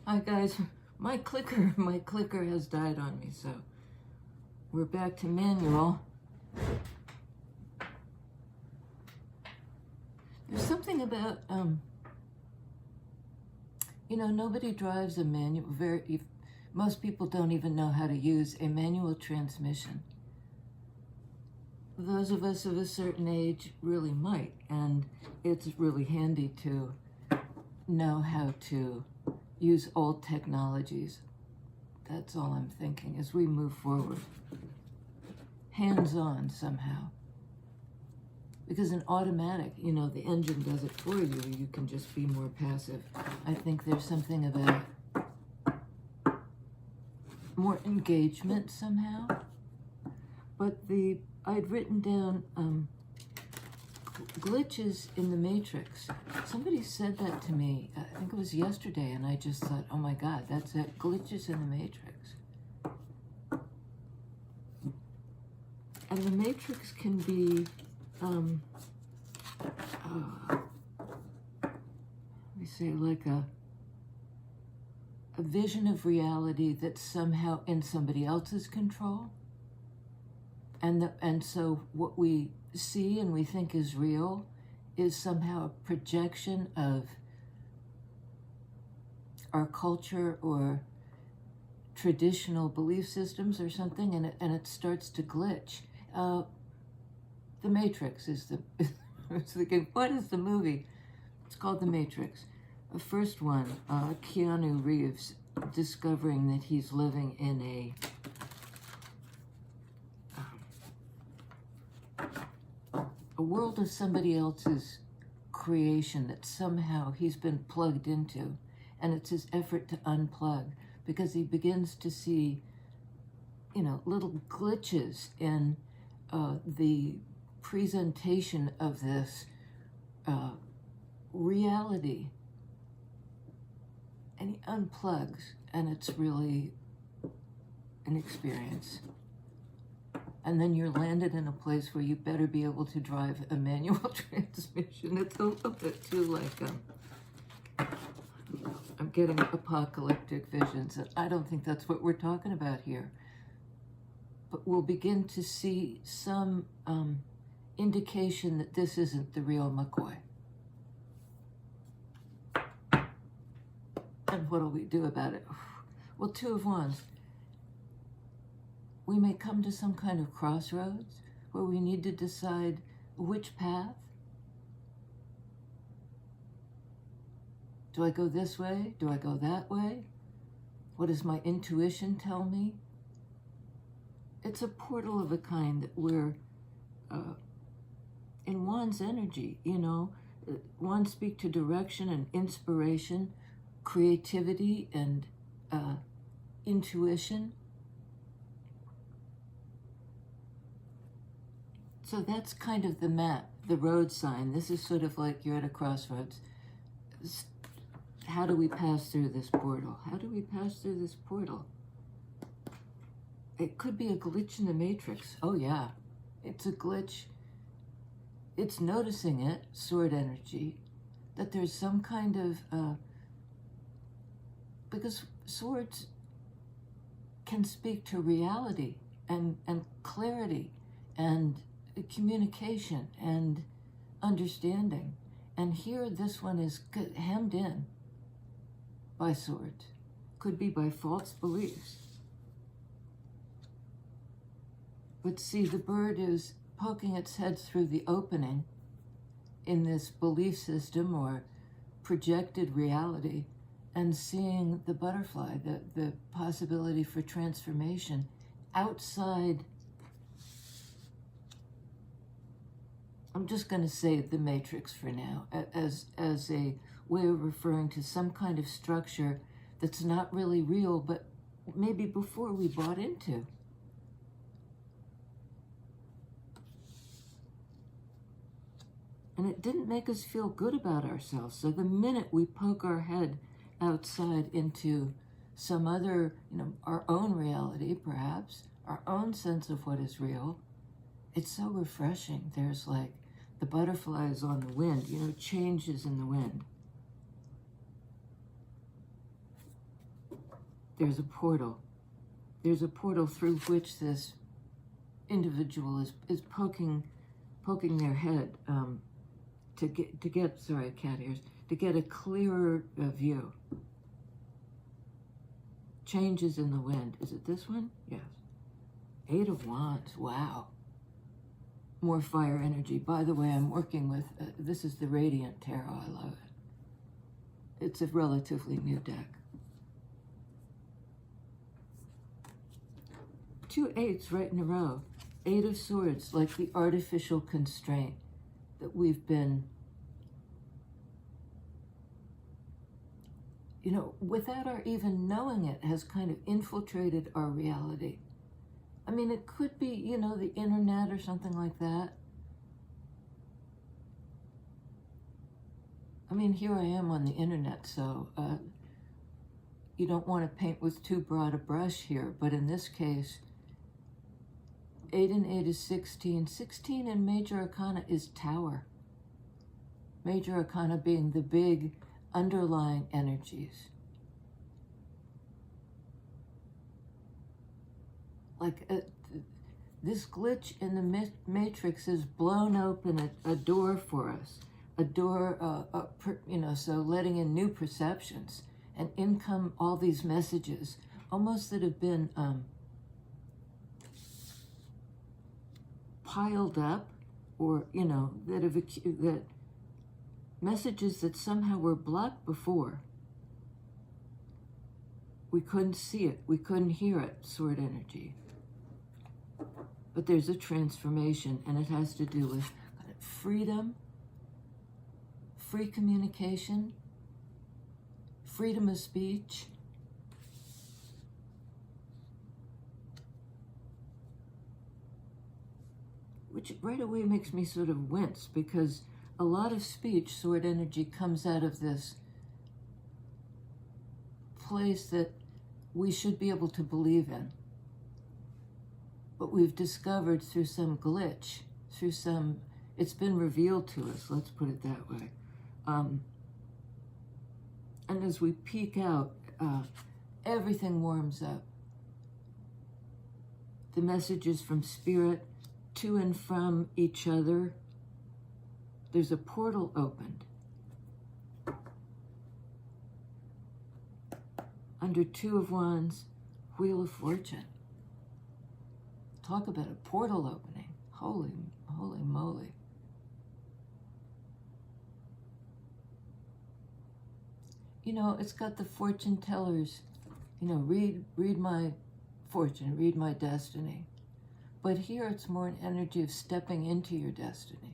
Hi guys, my clicker has died on me, so we're back to manual. There's something about, nobody drives a manual. Most people don't even know how to use a manual transmission. Those of us of a certain age really might, and it's really handy to know how to use old technologies. That's all I'm thinking as we move forward. Hands-on somehow. Because an automatic, the engine does it for you. You can just be more passive. I think there's something about more engagement somehow. But I'd written down glitches in the matrix. Somebody said that to me, I think it was yesterday, and I just thought, oh my God, that's it, glitches in the matrix. And the matrix can be, we say like a vision of reality that's somehow in somebody else's control. And so what we see and we think is real is somehow a projection of our culture or traditional belief systems or something, and it starts to glitch. The Matrix is the what is the movie? It's called The Matrix. The first one, Keanu Reeves discovering that he's living in a world of somebody else's creation that somehow he's been plugged into, and it's his effort to unplug because he begins to see, little glitches in the presentation of this reality, and he unplugs, and it's really an experience. And then you're landed in a place where you better be able to drive a manual transmission. It's a little bit too like, I'm getting apocalyptic visions, and I don't think that's what we're talking about here. But we'll begin to see some indication that this isn't the real McCoy. And what'll we do about it? Well, Two of Wands. We may come to some kind of crossroads where we need to decide which path. Do I go this way? Do I go that way? What does my intuition tell me? It's a portal of a kind that we're in Wands energy, Wands speak to direction and inspiration, creativity and intuition. So that's kind of the map, the road sign. This is sort of like you're at a crossroads. How do we pass through this portal? How do we pass through this portal? It could be a glitch in the matrix. Oh yeah, it's a glitch. It's noticing it, sword energy, that there's some kind of, because swords can speak to reality and clarity and communication and understanding. And here this one is hemmed in by swords. Could be by false beliefs. But see, the bird is poking its head through the opening in this belief system or projected reality and seeing the butterfly, the possibility for transformation outside. I'm just going to say the matrix for now as a way of referring to some kind of structure that's not really real, but maybe before we bought into. And it didn't make us feel good about ourselves. So the minute we poke our head outside into some other, our own reality, perhaps, our own sense of what is real, it's so refreshing. There's like the butterflies on the wind, changes in the wind. there's a portal. There's a portal through which this individual is poking their head to get sorry, cat ears, to get a clearer view. Changes in the wind. Is it this one? Yes. 8 of Wands. Wow. More fire energy. By the way, I'm working with, this is the Radiant Tarot. I love it. It's a relatively new deck. 2 8s right in a row. 8 of Swords, like the artificial constraint that we've been, you know, without our even knowing it, has kind of infiltrated our reality. I mean, it could be, you know, the internet or something like that. I mean, here I am on the internet, so you don't want to paint with too broad a brush here, but in this case, 8 and 8 is 16. 16 in Major Arcana is Tower. Major Arcana being the big underlying energies. Like this glitch in the matrix has blown open a door for us. A door, you know, so letting in new perceptions. And in come all these messages, almost that have been piled up, or, you know, that messages that somehow were blocked before. We couldn't see it, we couldn't hear it, sword energy. But there's a transformation, and it has to do with freedom, free communication, freedom of speech. Which right away makes me sort of wince, because a lot of speech, sword energy, comes out of this place that we should be able to believe in. But we've discovered through some glitch, through some, it's been revealed to us, let's put it that way. And as we peek out, everything warms up. The messages from Spirit to and from each other. There's a portal opened. Under 2 of Wands, Wheel of Fortune. Talk about a portal opening. Holy moly. You know, it's got the fortune tellers, you know, read my fortune, read my destiny. But here it's more an energy of stepping into your destiny.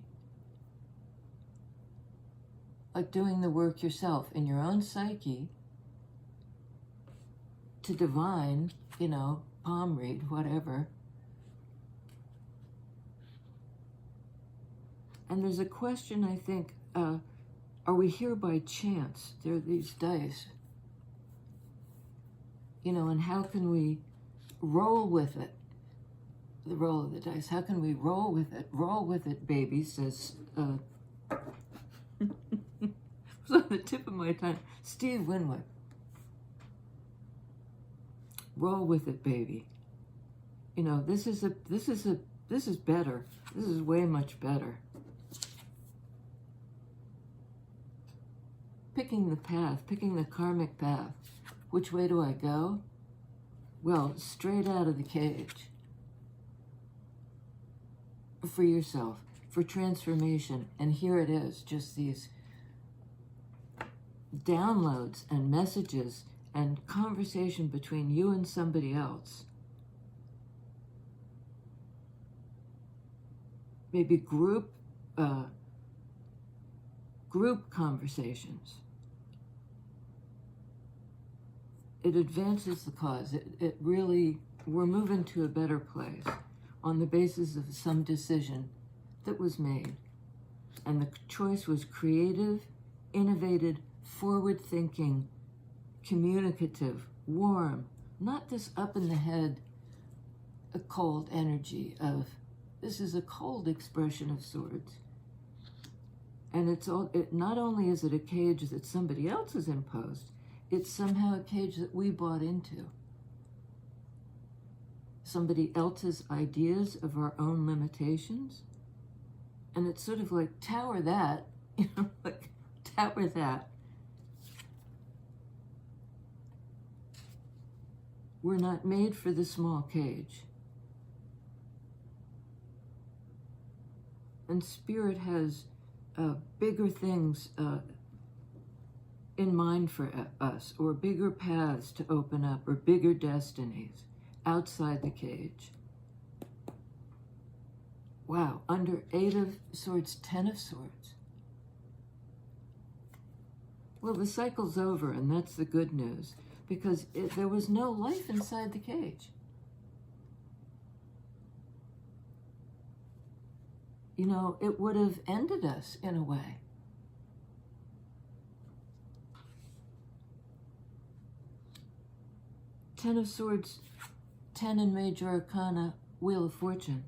Like doing the work yourself in your own psyche to divine, you know, palm read, whatever. And there's a question, I think, are we here by chance? There are these dice. You know, and how can we roll with it? The roll of the dice. How can we roll with it? Roll with it, baby, says, it was on the tip of my tongue, Steve Winwood. Roll with it, baby. You know, this is better. This is way much better. Picking the path, picking the karmic path. Which way do I go? Well, straight out of the cage. For yourself, for transformation. And here it is, just these downloads and messages and conversation between you and somebody else. Maybe group conversations. It advances the cause. It really, we're moving to a better place on the basis of some decision that was made. And the choice was creative, innovative, forward-thinking, communicative, warm, not this up in the head, a cold energy of, this is a cold expression of swords. And not only is it a cage that somebody else has imposed, it's somehow a cage that we bought into. Somebody else's ideas of our own limitations. And it's sort of like, tower that, like, tower that. We're not made for the small cage. And Spirit has bigger things in mind for us, or bigger paths to open up, or bigger destinies outside the cage. Wow, under 8 of Swords, 10 of Swords. Well, the cycle's over, and that's the good news, because there was no life inside the cage. You know, it would have ended us in a way. Ten of Swords, 10 in Major Arcana, Wheel of Fortune.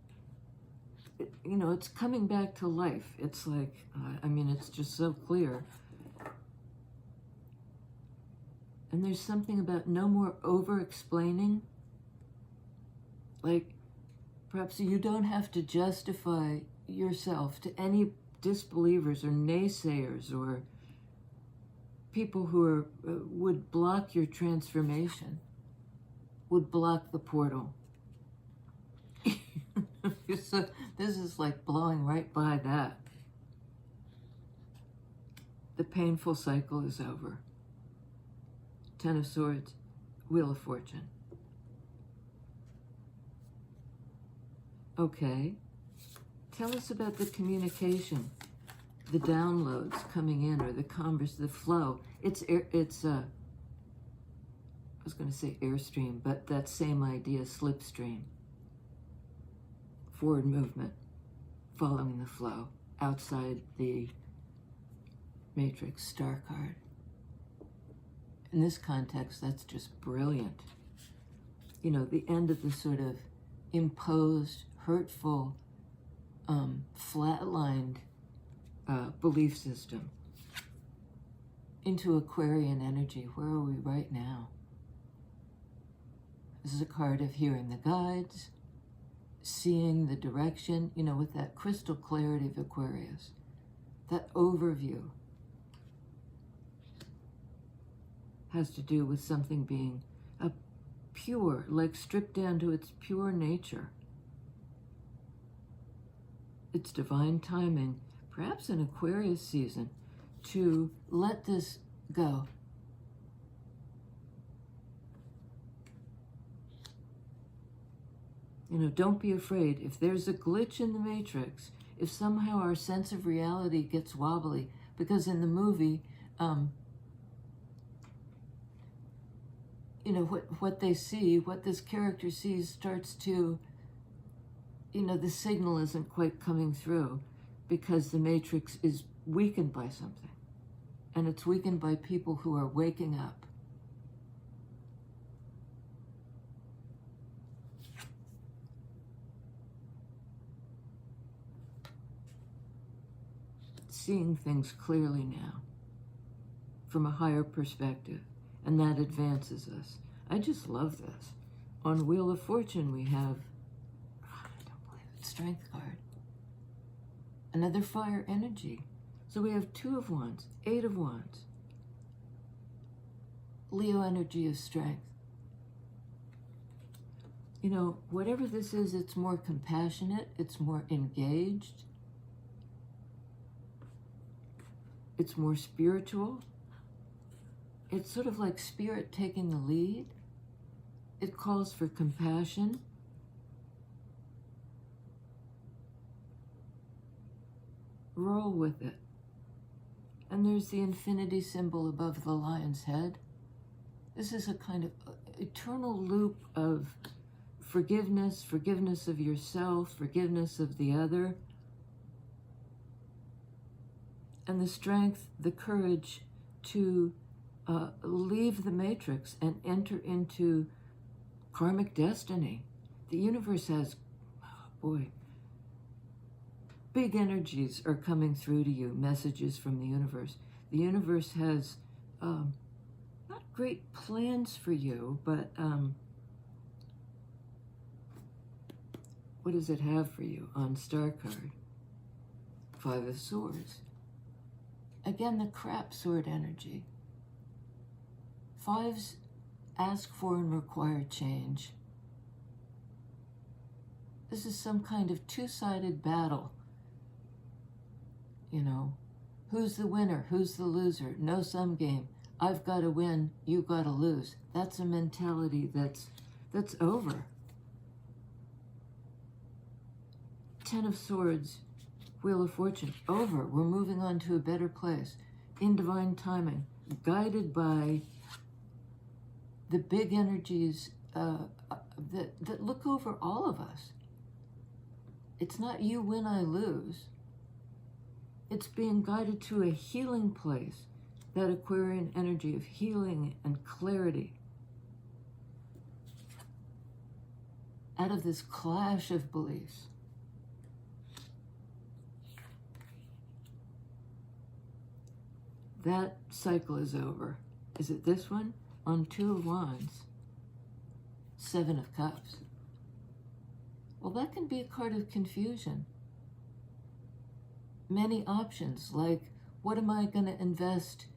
You know, it's coming back to life. It's like, I mean, it's just so clear. And there's something about no more over-explaining. Like, perhaps you don't have to justify yourself to any disbelievers or naysayers or people who are, would block your transformation, would block the portal. So this is like blowing right by that. The painful cycle is over. 10 of Swords, Wheel of Fortune. Okay. Tell us about the communication, the downloads coming in, or the flow. It's I was going to say airstream, but that same idea, slipstream. Forward movement, following the flow, outside the matrix star card. In this context, that's just brilliant. You know, the end of the sort of imposed, hurtful, flatlined belief system into Aquarian energy. Where are we right now? This is a card of hearing the guides, seeing the direction, you know, with that crystal clarity of Aquarius, that overview has to do with something being pure, like stripped down to its pure nature. It's divine timing, perhaps an Aquarius season, to let this go. You know, don't be afraid. If there's a glitch in the matrix, if somehow our sense of reality gets wobbly, because in the movie, you know, what they see, what this character sees starts to, you know, the signal isn't quite coming through because the matrix is weakened by something. And it's weakened by people who are waking up. Seeing things clearly now from a higher perspective, and that advances us. I just love this. On Wheel of Fortune, we have, I don't believe it, Strength card. Another fire energy. So we have 2 of Wands, 8 of Wands. Leo energy of strength. You know, whatever this is, it's more compassionate, it's more engaged, it's more spiritual. It's sort of like spirit taking the lead. It calls for compassion. Roll with it. And there's the infinity symbol above the lion's head. This is a kind of eternal loop of forgiveness, forgiveness of yourself, forgiveness of the other, and the strength, the courage to leave the matrix and enter into karmic destiny. The universe has, oh boy, big energies are coming through to you, messages from the universe. The universe has not great plans for you, but what does it have for you on Star card? Five of Swords. Again, the crap sword energy. Fives ask for and require change. This is some kind of two-sided battle. You know, who's the winner? Who's the loser? No-sum game. I've got to win, you've got to lose. That's a mentality that's over. Ten of Swords, Wheel of Fortune, over. We're moving on to a better place. In divine timing, guided by the big energies that look over all of us. It's not you win, I lose. It's being guided to a healing place, that Aquarian energy of healing and clarity. Out of this clash of beliefs. That cycle is over. Is it this one? On Two of Wands, Seven of Cups. Well, that can be a card of confusion. Many options, like, what am I going to invest?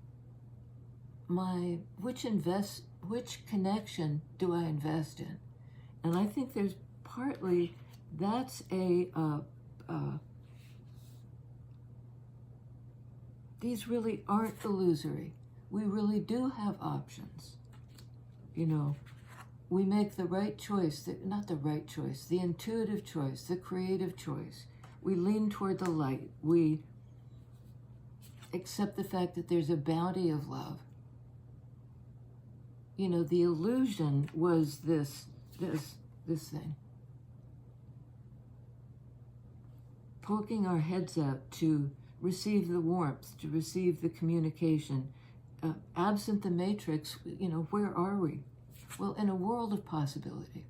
Which connection do I invest in? And I think there's partly, that's these really aren't illusory. We really do have options. You know, we make the right choice, not the right choice, the intuitive choice, the creative choice. We lean toward the light. We accept the fact that there's a bounty of love. You know, the illusion was this thing. Poking our heads out to receive the warmth, to receive the communication. Absent the matrix, you know, where are we? Well, in a world of possibilities.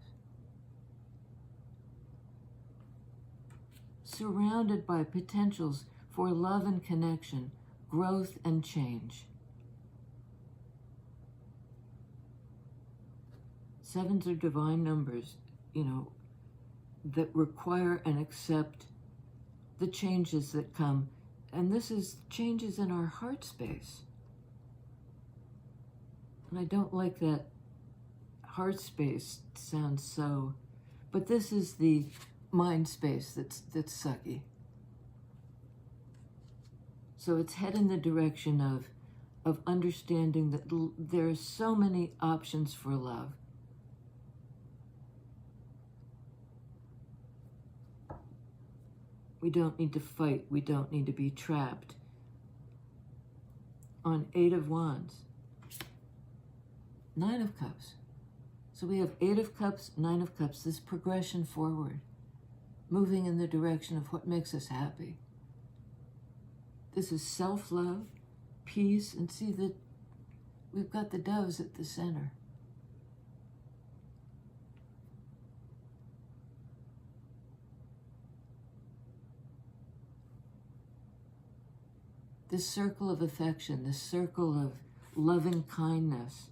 Surrounded by potentials for love and connection, growth and change. Sevens are divine numbers, you know, that require and accept the changes that come. And this is changes in our heart space. And I don't like that heart space sounds so, but this is the mind space that's sucky. So it's head in the direction of understanding that there are so many options for love. We don't need to fight. We don't need to be trapped. On Eight of Wands, Nine of Cups. So we have Eight of Cups, Nine of Cups, this progression forward, moving in the direction of what makes us happy. This is self-love, peace, and see that we've got the doves at the center. This circle of affection, this circle of loving kindness.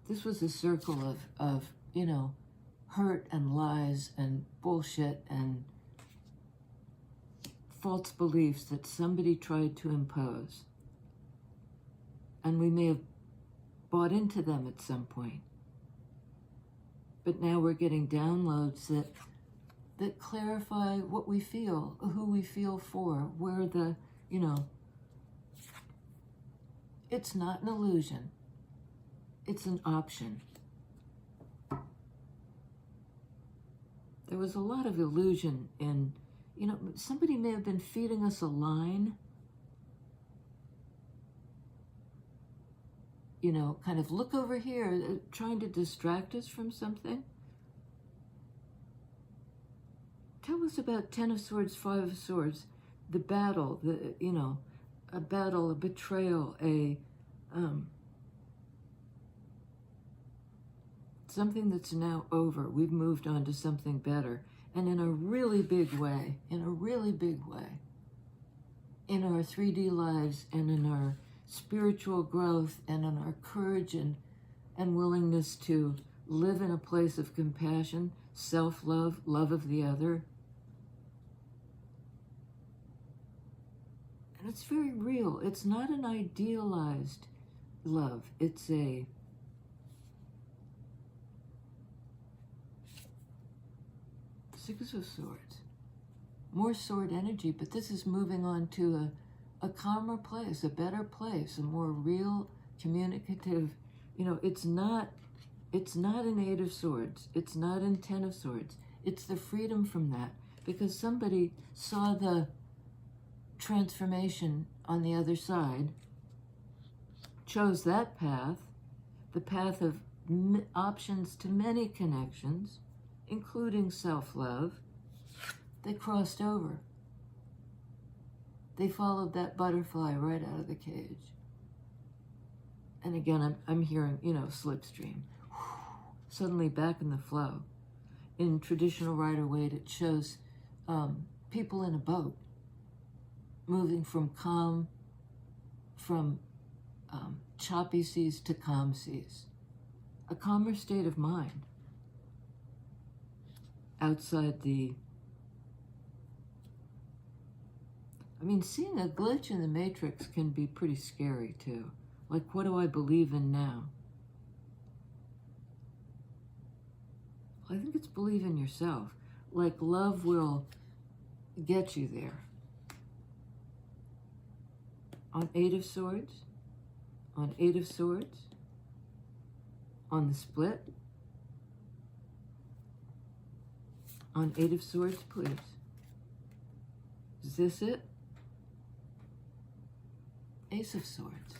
This was a circle of, you know, hurt and lies and bullshit and false beliefs that somebody tried to impose. And we may have bought into them at some point. But now we're getting downloads that clarify what we feel, who we feel for, where the, you know, it's not an illusion. It's an option. There was a lot of illusion in, you know, somebody may have been feeding us a line, you know, kind of look over here, trying to distract us from something. Tell us about Ten of Swords, Five of Swords, the battle, you know, a battle, a betrayal, something that's now over. We've moved on to something better. And in a really big way, in our 3D lives and in our spiritual growth and in our courage and willingness to live in a place of compassion, self-love, love of the other. And it's very real. It's not an idealized love. It's a Six of Swords. More sword energy, but this is moving on to a calmer place, a better place, a more real, communicative, it's not an Eight of Swords. It's not an Ten of Swords. It's the freedom from that, because somebody saw the transformation on the other side, chose that path, the path of options to many connections, including self-love. They crossed over. They followed that butterfly right out of the cage. And again, I'm hearing, slipstream. Suddenly back in the flow. In traditional Rider-Waite, it shows people in a boat moving from choppy seas to calm seas. A calmer state of mind outside the... seeing a glitch in the matrix can be pretty scary too. Like, what do I believe in now? I think it's believe in yourself. Like, love will get you there. On Eight of Swords, on Eight of Swords, on the split, on Eight of Swords, please. Is this it? Ace of Swords.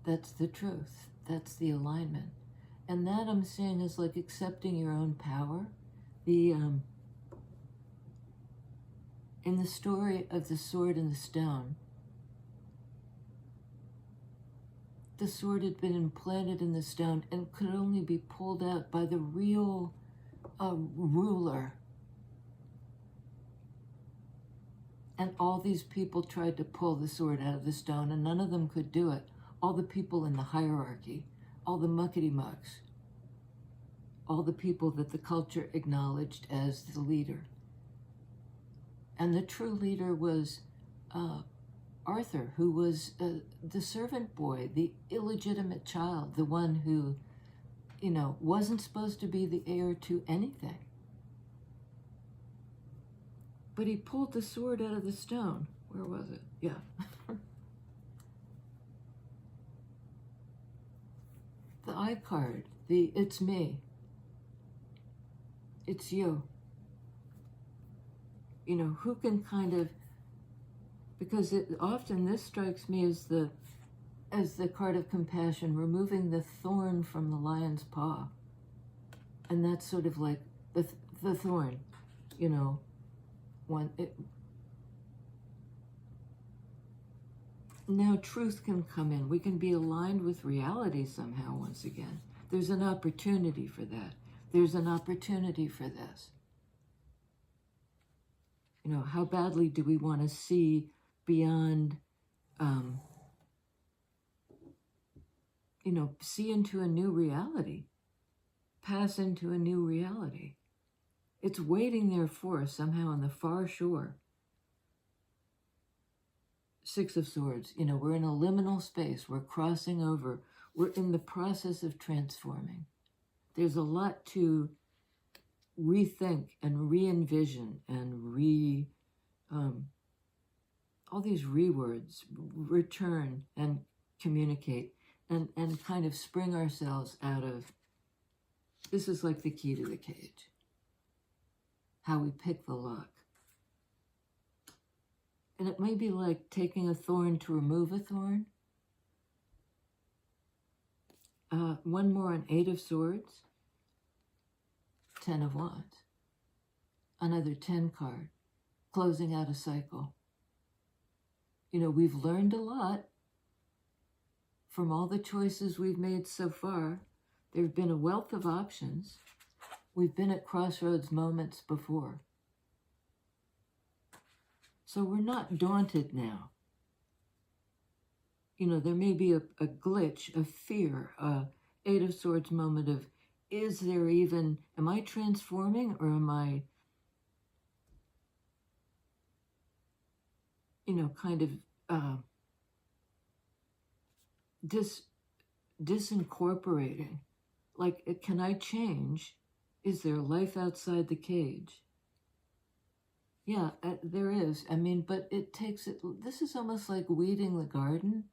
That's the truth. That's the alignment. And that I'm seeing is like accepting your own power. In the story of the sword and the stone, the sword had been implanted in the stone and could only be pulled out by the real ruler. And all these people tried to pull the sword out of the stone, and none of them could do it. All the people in the hierarchy, all the muckety-mucks, all the people that the culture acknowledged as the leader. And the true leader was Arthur, who was the servant boy, the illegitimate child, the one who, wasn't supposed to be the heir to anything. But he pulled the sword out of the stone. Where was it? Yeah. The I card, it's me. It's you. Who can kind of, because often this strikes me as the card of compassion, removing the thorn from the lion's paw. And that's sort of like the thorn, now truth can come in. We can be aligned with reality somehow once again. There's an opportunity for that. There's an opportunity for this. How badly do we want to see beyond, see into a new reality, pass into a new reality. It's waiting there for us somehow on the far shore. Six of Swords, we're in a liminal space. We're crossing over. We're in the process of transforming. There's a lot to rethink and re-envision and all these re-words, return and communicate and kind of spring ourselves out of, this is like the key to the cage. How we pick the lock. And it may be like taking a thorn to remove a thorn. One more on Eight of Swords. 10 of Wands. Another 10 card. Closing out a cycle. We've learned a lot from all the choices we've made so far. There have been a wealth of options. We've been at crossroads moments before. So we're not daunted now. You know, there may be a glitch, a fear, a Eight of Swords moment of, is there even, am I transforming, or am I, you know, kind of disincorporating? Like, can I change? Is there life outside the cage? Yeah, there is. I mean, but it takes it. This is almost like weeding the garden.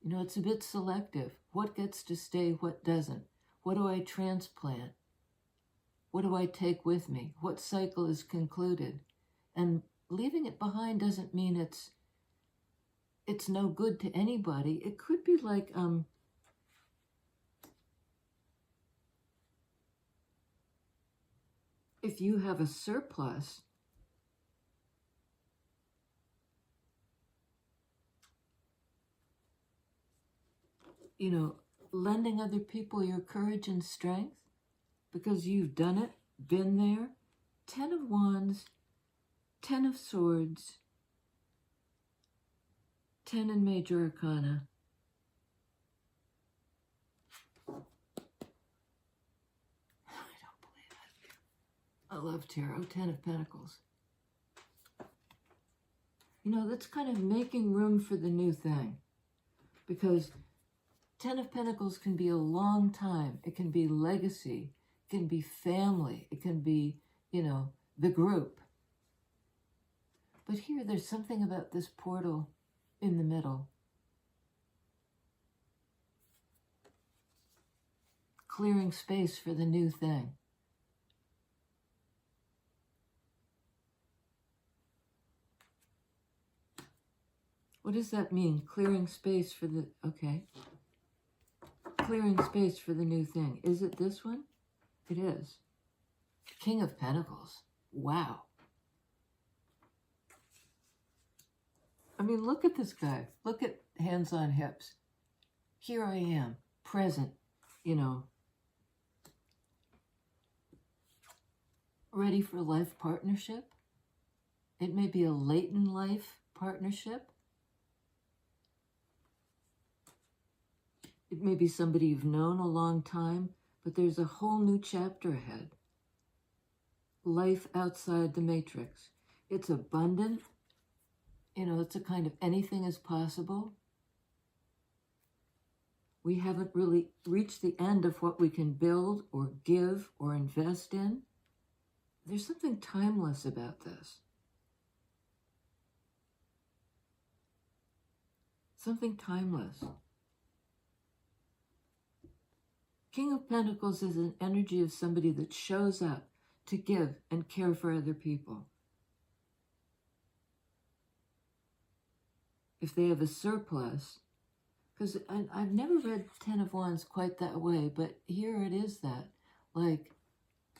You know, it's a bit selective. What gets to stay, what doesn't? What do I transplant? What do I take with me? What cycle is concluded? And leaving it behind doesn't mean it's no good to anybody. It could be like if you have a surplus, you know, lending other people your courage and strength because you've done it, been there. 10 of Wands, 10 of Swords, 10 in Major Arcana. I don't believe it. I love tarot. 10 of Pentacles. You know, that's kind of making room for the new thing, because 10 of Pentacles can be a long time. It can be legacy. It can be family. It can be, you know, the group. But here, there's something about this portal in the middle. Clearing space for the new thing. What does that mean? Clearing space for the, okay. Clearing space for the new thing. Is it this one? It is. King of Pentacles. Wow. I mean, look at this guy. Look at hands on hips. Here I am, present, you know, ready for life partnership. It may be a late in life partnership. It may be somebody you've known a long time, but there's a whole new chapter ahead. Life outside the matrix. It's abundant. You know, it's a kind of anything is possible. We haven't really reached the end of what we can build or give or invest in. There's something timeless about this. Something timeless. King of Pentacles is an energy of somebody that shows up to give and care for other people. If they have a surplus, because I've never read 10 of Wands quite that way, but here it is that, like,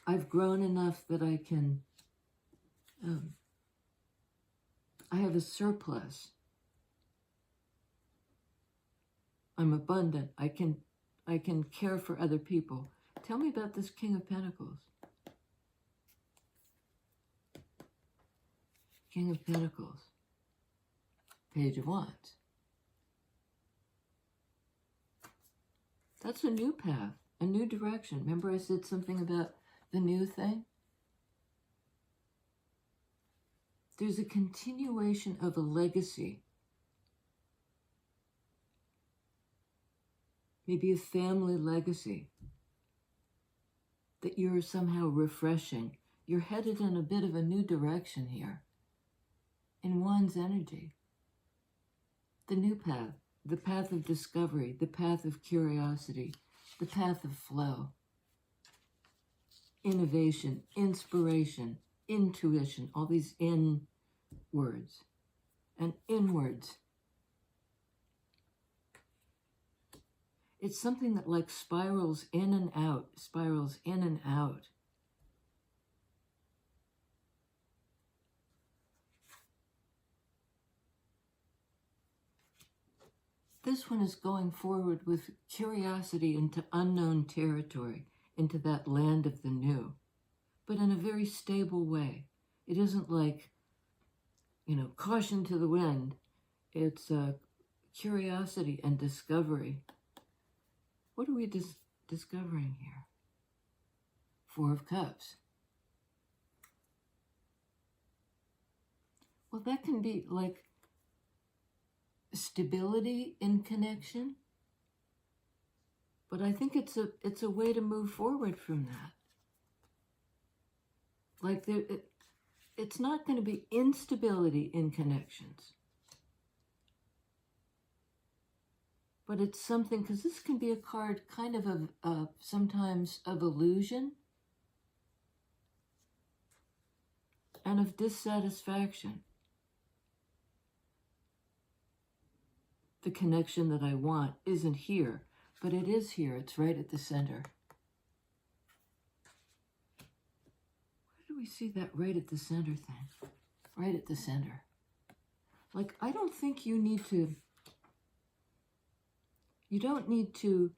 I've grown enough that I can, I have a surplus. I'm abundant. I can care for other people. Tell me about this King of Pentacles. King of Pentacles. Page of Wands. That's a new path, a new direction. Remember I said something about the new thing? There's a continuation of a legacy. Maybe a family legacy that you're somehow refreshing. You're headed in a bit of a new direction here in one's energy. The new path, the path of discovery, the path of curiosity, the path of flow, innovation, inspiration, intuition, all these in words and inwards. It's something that like spirals in and out, spirals in and out. This one is going forward with curiosity into unknown territory, into that land of the new, but in a very stable way. It isn't like, caution to the wind. It's curiosity and discovery. What are we discovering here? Four of Cups. Well, that can be like stability in connection, but I think it's a way to move forward from that. Like it's not going to be instability in connections, but it's something, because this can be a card kind of sometimes of illusion and of dissatisfaction. The connection that I want isn't here, but it is here. It's right at the center. Where do we see that right at the center thing? Right at the center. Like, I don't think you don't need to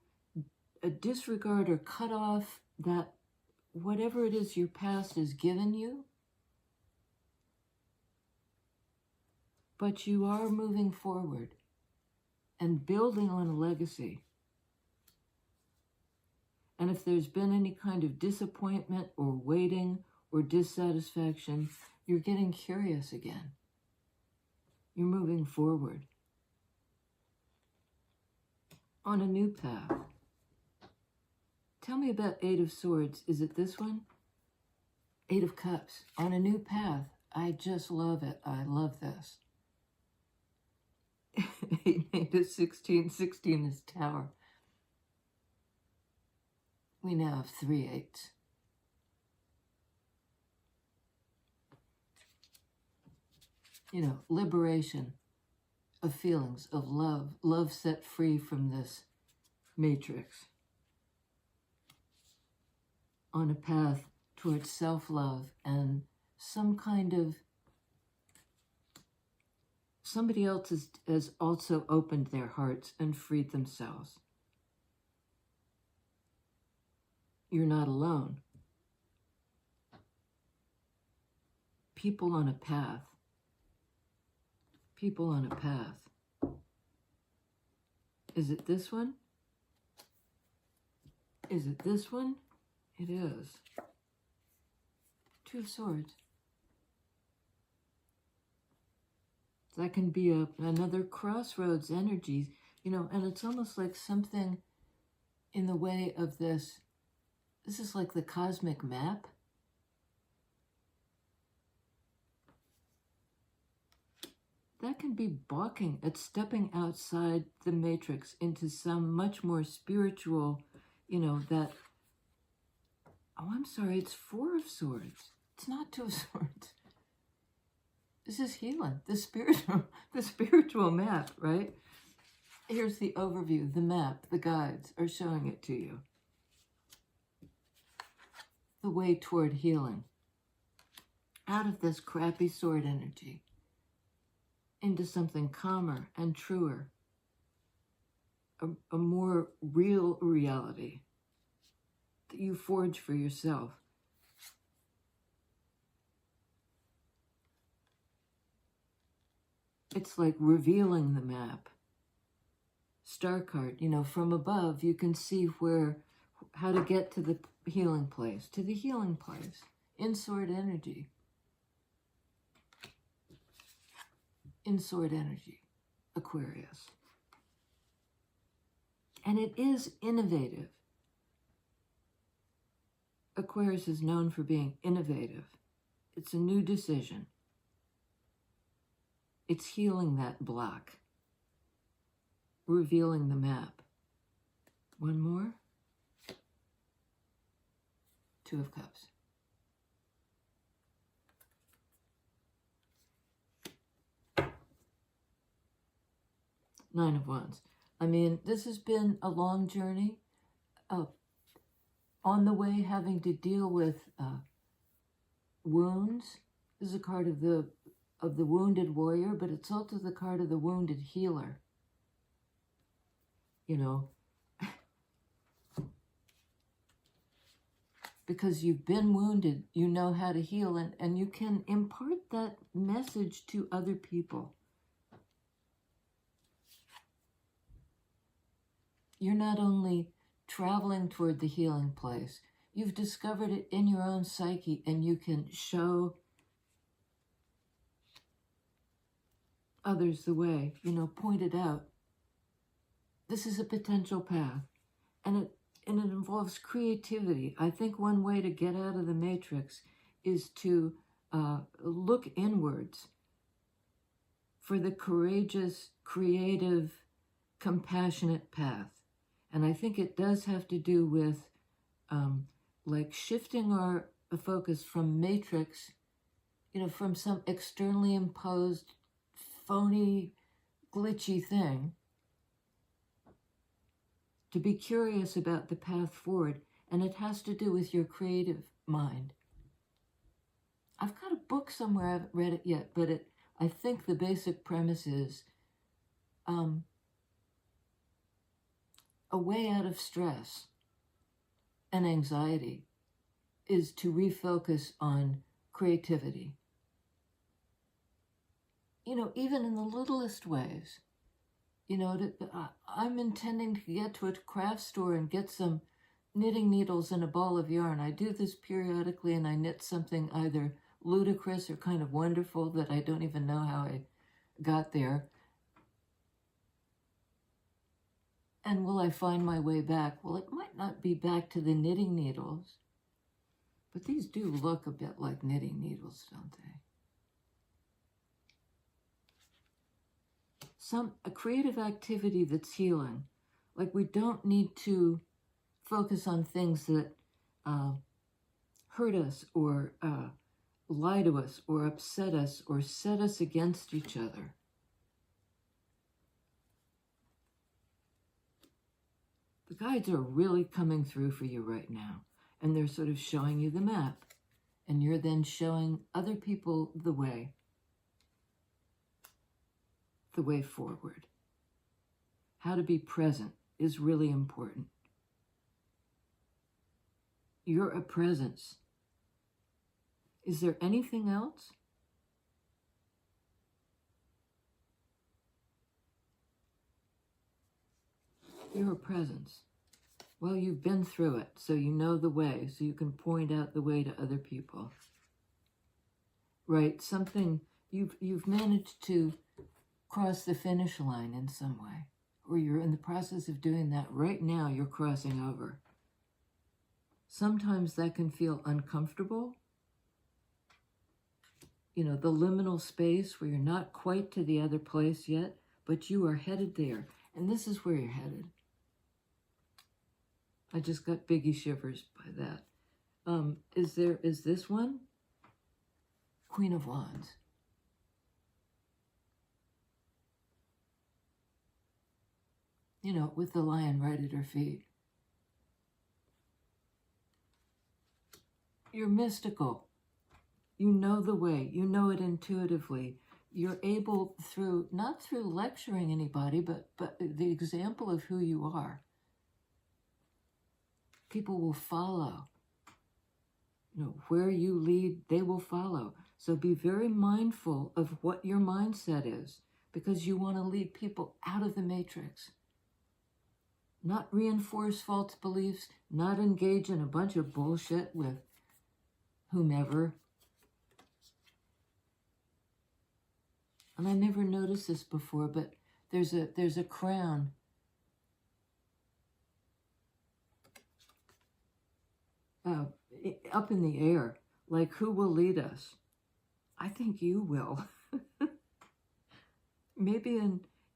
disregard or cut off that whatever it is your past has given you, but you are moving forward and building on a legacy. And if there's been any kind of disappointment or waiting or dissatisfaction, you're getting curious again. You're moving forward on a new path. Tell me about Eight of Swords. Is it this one? Eight of Cups. On a new path. I just love it. I love this. 8 is 16. 16 is Tower. We now have 3 8s. Liberation of feelings, of love set free from this matrix, on a path towards self-love and some kind of, somebody else has also opened their hearts and freed themselves. You're not alone. People on a path. People on a path. Is it this one? Is it this one? It is. 2 of Swords. That can be another crossroads energy, and it's almost like something in the way of this. This is like the cosmic map. That can be balking at stepping outside the matrix into some much more spiritual, that, oh, I'm sorry, it's 4 of Swords. It's not 2 of Swords. This is healing, the spiritual map, right? Here's the overview, the map, the guides are showing it to you. The way toward healing. Out of this crappy sword energy. Into something calmer and truer. A more real reality that you forge for yourself. It's like revealing the map. Star card, from above you can see how to get to the healing place, in sword energy. In sword energy, Aquarius. And it is innovative. Aquarius is known for being innovative. It's a new decision. It's healing that block. Revealing the map. One more. 2 of Cups. Nine of Wands. I mean, this has been a long journey. On the way, having to deal with wounds. This is a card of the wounded warrior, but it's also the card of the wounded healer. because you've been wounded, you know how to heal, and you can impart that message to other people. You're not only traveling toward the healing place, you've discovered it in your own psyche, and you can show others the way, point it out. This is a potential path, and it involves creativity. I think one way to get out of the matrix is to look inwards for the courageous, creative, compassionate path. And I think it does have to do with like shifting our focus from matrix, from some externally imposed, phony, glitchy thing, to be curious about the path forward. And it has to do with your creative mind. I've got a book somewhere, I haven't read it yet, but I think the basic premise is a way out of stress and anxiety is to refocus on creativity. Even in the littlest ways. I'm intending to get to a craft store and get some knitting needles and a ball of yarn. I do this periodically, and I knit something either ludicrous or kind of wonderful that I don't even know how I got there. And will I find my way back? Well, it might not be back to the knitting needles, but these do look a bit like knitting needles, don't they? A creative activity that's healing. Like, we don't need to focus on things that hurt us or lie to us or upset us or set us against each other. The guides are really coming through for you right now, and they're sort of showing you the map, and you're then showing other people the way forward. How to be present is really important. You're a presence. Is there anything else? You're a presence. Well, you've been through it, so you know the way, so you can point out the way to other people. Right? Something you've managed to cross the finish line in some way, or you're in the process of doing that right now. You're crossing over. Sometimes that can feel uncomfortable. The liminal space where you're not quite to the other place yet, but you are headed there, and this is where you're headed. I just got biggie shivers by that. Is this one? Queen of Wands. With the lion right at her feet. You're mystical. You know the way. You know it intuitively. You're able not through lecturing anybody, but the example of who you are. People will follow. Where you lead, they will follow. So be very mindful of what your mindset is, because you want to lead people out of the matrix. Not reinforce false beliefs, not engage in a bunch of bullshit with whomever. And I never noticed this before, but there's a crown up in the air, like, who will lead us? I think you will. Maybe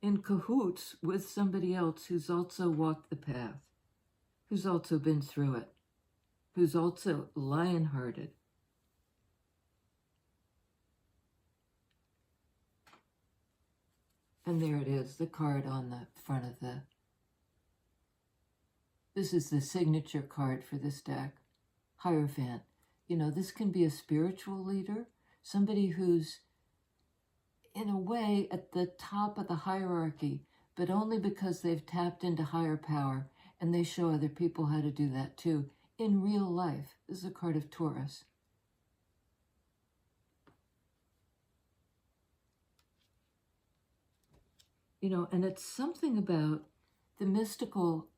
in cahoots with somebody else who's also walked the path, who's also been through it, who's also lion-hearted. And there it is, the card on the front of this is the signature card for this deck, Hierophant. This can be a spiritual leader, somebody who's in a way at the top of the hierarchy, but only because they've tapped into higher power, and they show other people how to do that too, in real life. This is a card of Taurus. You know, and it's something about the mystical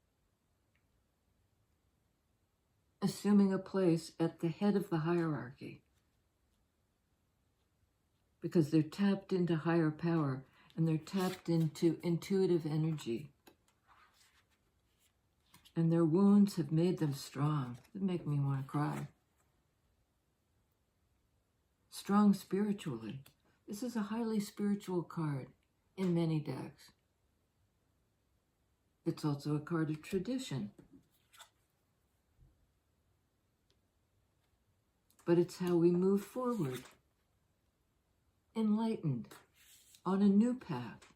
assuming a place at the head of the hierarchy, because they're tapped into higher power and they're tapped into intuitive energy. And their wounds have made them strong. They make me want to cry. Strong spiritually. This is a highly spiritual card in many decks. It's also a card of tradition. But it's how we move forward. Enlightened. On a new path.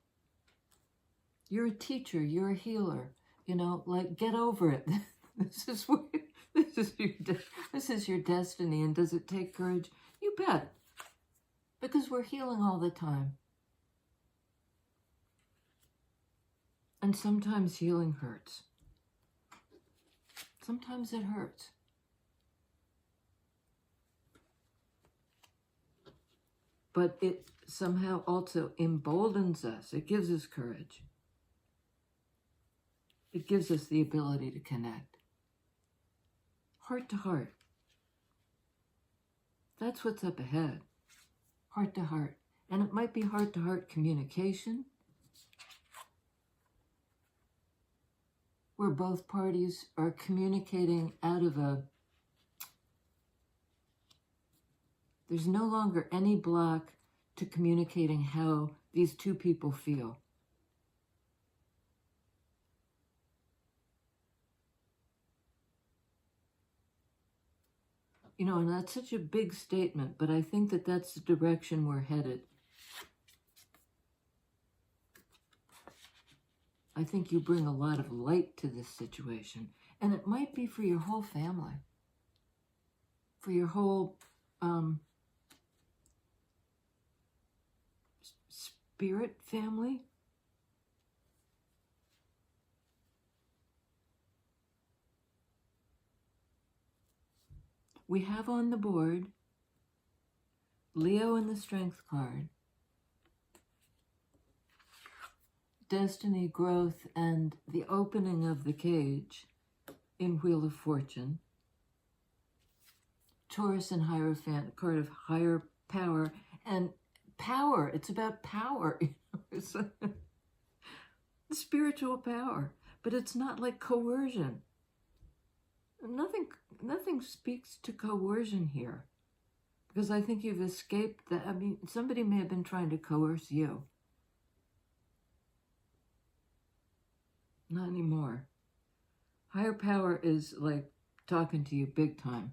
You're a teacher. You're a healer. You know, like, get over it. This is your destiny. And does it take courage? You bet. Because we're healing all the time. And sometimes healing hurts. Sometimes it hurts. But it somehow also emboldens us. It gives us courage. It gives us the ability to connect. Heart to heart. That's what's up ahead. Heart to heart. And it might be heart to heart communication, where both parties are communicating out of there's no longer any block to communicating how these two people feel. You know, and that's such a big statement, but I think that that's the direction we're headed. I think you bring a lot of light to this situation, and it might be for your whole family, for your whole spirit family. We have on the board Leo in the Strength card, Destiny, Growth, and the opening of the cage in Wheel of Fortune. Taurus and Hierophant, card of higher power. And power, it's about power. It's spiritual power, but it's not like coercion. Nothing speaks to coercion here, because I think you've escaped that. I mean, somebody may have been trying to coerce you. Not anymore. Higher power is like talking to you big time.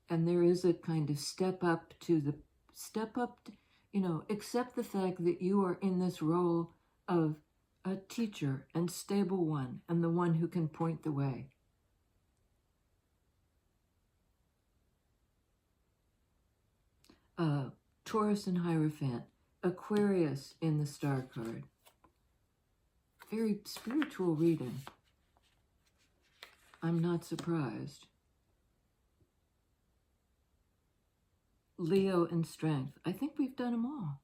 And there is a kind of step up, you know, accept the fact that you are in this role of a teacher and stable one and the one who can point the way. Taurus and Hierophant, Aquarius in the star card. Very spiritual reading. I'm not surprised. Leo and Strength. I think we've done them all.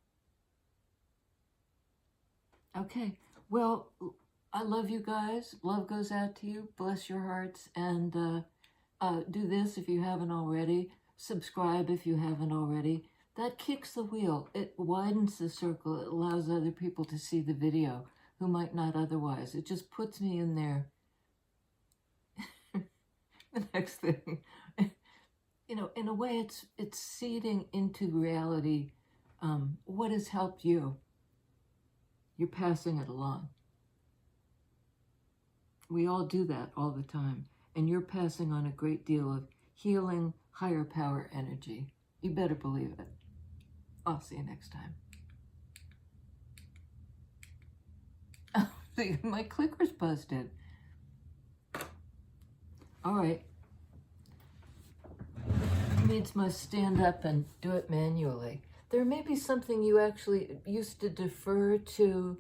Okay. Well, I love you guys. Love goes out to you. Bless your hearts. And do this if you haven't already. Subscribe if you haven't already. That kicks the wheel. It widens the circle. It allows other people to see the video who might not otherwise. It just puts me in there. The next thing. You know, in a way, it's seeding into reality what has helped you. You're passing it along. We all do that all the time. And you're passing on a great deal of healing, higher power energy. You better believe it. I'll see you next time. Oh, see, my clicker's busted. All right. Needs must stand up and do it manually. There may be something you actually used to defer to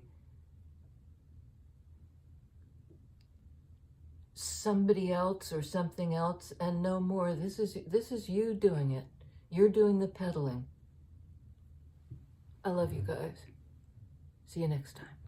somebody else or something else, and no more. This is you doing it. You're doing the pedaling. I love you guys. See you next time.